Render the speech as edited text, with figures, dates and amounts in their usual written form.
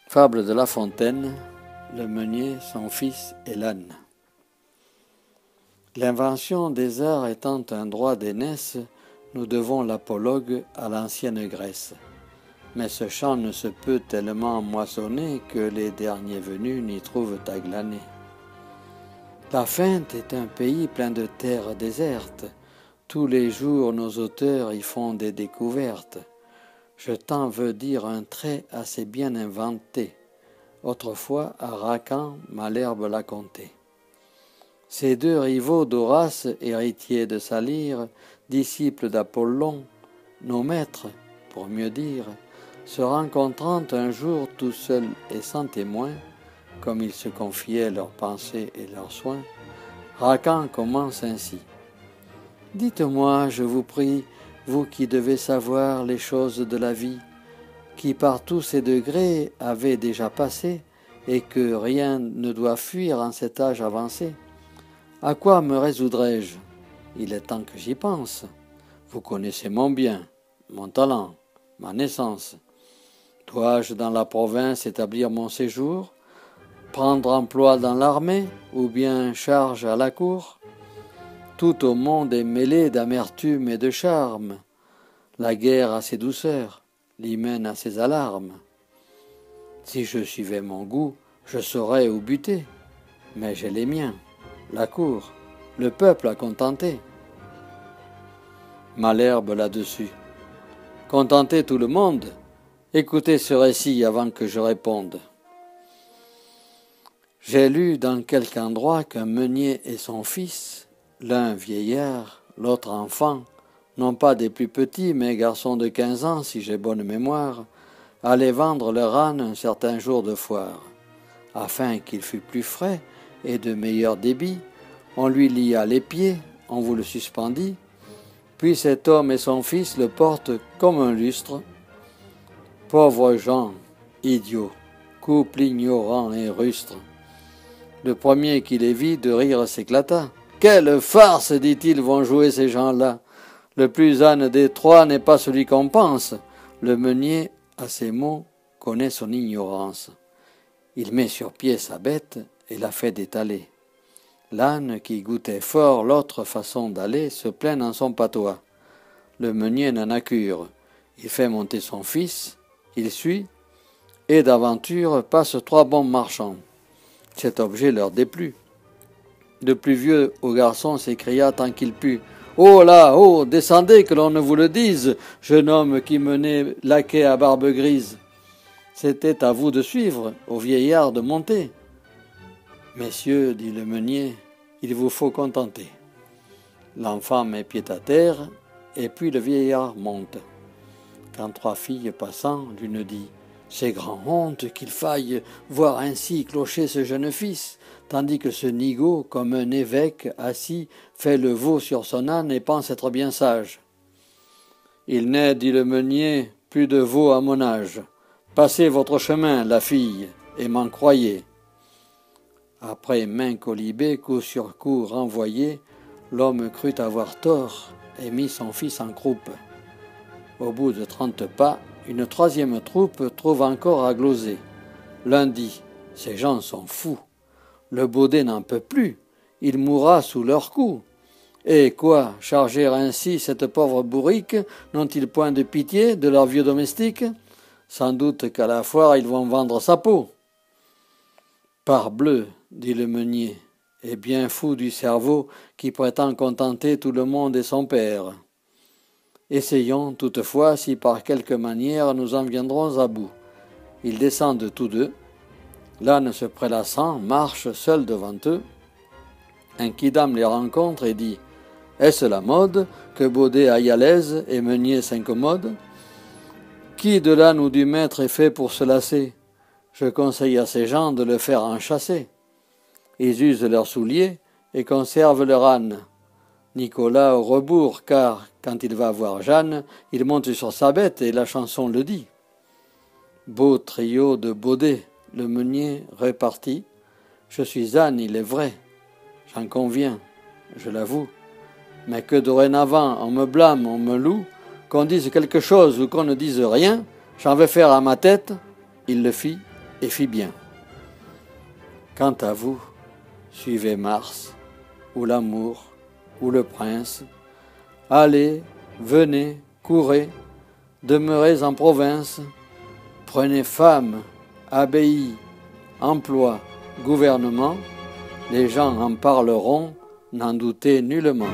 Fable de La Fontaine, le meunier, son fils et l'âne. L'invention des arts étant un droit d'aînesse, nous devons l'apologue à l'ancienne Grèce. Mais ce champ ne se peut tellement moissonner que les derniers venus n'y trouvent à glaner. La Feinte est un pays plein de terres désertes. Tous les jours nos auteurs y font des découvertes. Je t'en veux dire un trait assez bien inventé. Autrefois, à Racan, Malherbe l'a conté. Ces deux rivaux d'Horace, héritiers de sa lyre, disciples d'Apollon, nos maîtres, pour mieux dire, se rencontrant un jour tout seuls et sans témoin, comme ils se confiaient leurs pensées et leurs soins, Racan commence ainsi. « Dites-moi, je vous prie, vous qui devez savoir les choses de la vie, qui par tous ces degrés avez déjà passé, et que rien ne doit fuir en cet âge avancé. À quoi me résoudrais-je? Il est temps que j'y pense. Vous connaissez mon bien, mon talent, ma naissance. Dois-je dans la province établir mon séjour, prendre emploi dans l'armée, ou bien charge à la cour? Tout au monde est mêlé d'amertume et de charme. La guerre a ses douceurs, l'hymen a ses alarmes. Si je suivais mon goût, je saurais où buter. Mais j'ai les miens, la cour, le peuple à contenter. Malherbe là-dessus. Contenter tout le monde? Écoutez ce récit avant que je réponde. J'ai lu dans quelque endroit qu'un meunier et son fils, l'un vieillard, l'autre enfant, non pas des plus petits, mais garçons de 15 ans, si j'ai bonne mémoire, allaient vendre leur âne un certain jour de foire. Afin qu'il fût plus frais et de meilleur débit, on lui lia les pieds, on vous le suspendit, puis cet homme et son fils le portent comme un lustre. Pauvres gens, idiots, couple ignorant et rustre. Le premier qui les vit de rire s'éclata. « Quelle farce, dit-il, vont jouer ces gens-là. Le plus âne des trois n'est pas celui qu'on pense. » Le meunier, à ces mots, connaît son ignorance. Il met sur pied sa bête et la fait détaler. L'âne, qui goûtait fort l'autre façon d'aller, se plaint dans son patois. Le meunier n'en a cure. Il fait monter son fils, il suit, et d'aventure passe 3 bons marchands. Cet objet leur déplut. Le plus vieux au garçon s'écria tant qu'il put. « Oh là, oh, descendez, que l'on ne vous le dise, jeune homme qui menait laquais à barbe grise. C'était à vous de suivre, au vieillard de monter. »« Messieurs, dit le meunier, il vous faut contenter. » L'enfant met pied à terre, et puis le vieillard monte. Quand 3 filles passant, l'une dit « C'est grand honte qu'il faille voir ainsi clocher ce jeune fils, tandis que ce nigaud, comme un évêque assis, fait le veau sur son âne et pense être bien sage. »« Il n'est, dit le meunier, plus de veau à mon âge. Passez votre chemin, la fille, et m'en croyez. » Après main colibée, coup sur coup renvoyé, l'homme crut avoir tort et mit son fils en croupe. Au bout de 30 pas, une 3e troupe trouve encore à gloser. L'un dit « Ces gens sont fous. Le baudet n'en peut plus. Il mourra sous leurs coups. Et quoi, charger ainsi cette pauvre bourrique, n'ont-ils point de pitié de leur vieux domestique? Sans doute qu'à la foire ils vont vendre sa peau. » Parbleu, dit le meunier, est bien fou du cerveau qui prétend contenter tout le monde et son père. Essayons toutefois si par quelque manière nous en viendrons à bout. Ils descendent tous deux. L'âne se prélassant marche seul devant eux. Un quidam les rencontre et dit « Est-ce la mode que baudet aille à l'aise et meunier s'incommode? Qui de l'âne ou du maître est fait pour se lasser? Je conseille à ces gens de le faire enchasser. Ils usent leurs souliers et conservent leur âne. Nicolas au rebours, car, quand il va voir Jeanne, il monte sur sa bête et la chanson le dit. Beau trio de Baudet, le meunier repartit. Je suis âne, il est vrai, j'en conviens, je l'avoue. Mais que dorénavant on me blâme, on me loue, qu'on dise quelque chose ou qu'on ne dise rien, j'en vais faire à ma tête. Il le fit et fit bien. Quant à vous, suivez Mars, ou l'amour, ou le prince. Allez, venez, courez, demeurez en province. Prenez femme, abbaye, emploi, gouvernement. Les gens en parleront, n'en doutez nullement.